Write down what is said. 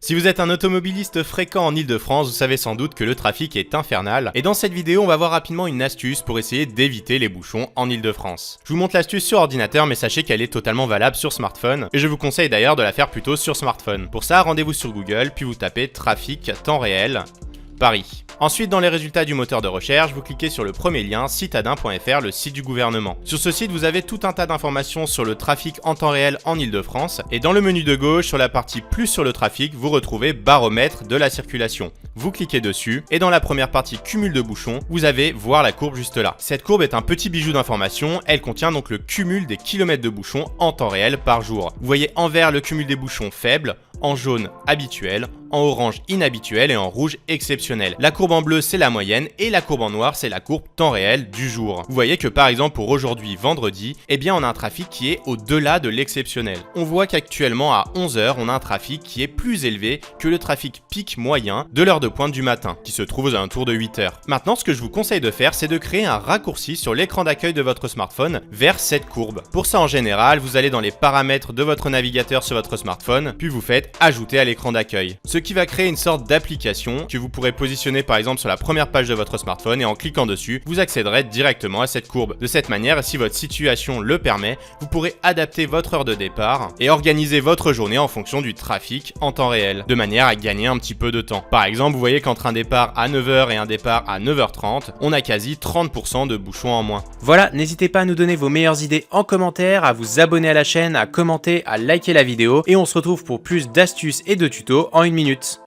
Si vous êtes un automobiliste fréquent en Ile-de-France, vous savez sans doute que le trafic est infernal. Et dans cette vidéo, on va voir rapidement une astuce pour essayer d'éviter les bouchons en Ile-de-France. Je vous montre l'astuce sur ordinateur, mais sachez qu'elle est totalement valable sur smartphone. Et je vous conseille d'ailleurs de la faire plutôt sur smartphone. Pour ça, rendez-vous sur Google, puis vous tapez trafic temps réel Paris. Ensuite, dans les résultats du moteur de recherche, vous cliquez sur le premier lien, citadin.fr, le site du gouvernement. Sur ce site, vous avez tout un tas d'informations sur le trafic en temps réel en Ile-de-France. Et dans le menu de gauche, sur la partie plus sur le trafic, vous retrouvez baromètre de la circulation. Vous cliquez dessus, et dans la première partie cumul de bouchons, vous avez voir la courbe juste là. Cette courbe est un petit bijou d'information, elle contient donc le cumul des kilomètres de bouchons en temps réel par jour. Vous voyez en vert le cumul des bouchons faible, en jaune habituel, en orange inhabituel et en rouge exceptionnel. La courbe en bleu c'est la moyenne et la courbe en noir c'est la courbe temps réel du jour. Vous voyez que par exemple pour aujourd'hui vendredi, eh bien on a un trafic qui est au-delà de l'exceptionnel. On voit qu'actuellement à 11h on a un trafic qui est plus élevé que le trafic pic moyen de l'heure de pointe du matin, qui se trouve aux alentours de 8h. Maintenant ce que je vous conseille de faire c'est de créer un raccourci sur l'écran d'accueil de votre smartphone vers cette courbe. Pour ça en général vous allez dans les paramètres de votre navigateur sur votre smartphone, puis vous faites ajouter à l'écran d'accueil. Ce qui va créer une sorte d'application que vous pourrez positionner par exemple sur la première page de votre smartphone et en cliquant dessus, vous accéderez directement à cette courbe. De cette manière, si votre situation le permet, vous pourrez adapter votre heure de départ et organiser votre journée en fonction du trafic en temps réel, de manière à gagner un petit peu de temps. Par exemple, vous voyez qu'entre un départ à 9h et un départ à 9h30, on a quasi 30% de bouchons en moins. Voilà, n'hésitez pas à nous donner vos meilleures idées en commentaire, à vous abonner à la chaîne, à commenter, à liker la vidéo et on se retrouve pour plus d'astuces et de tutos en 1 minute.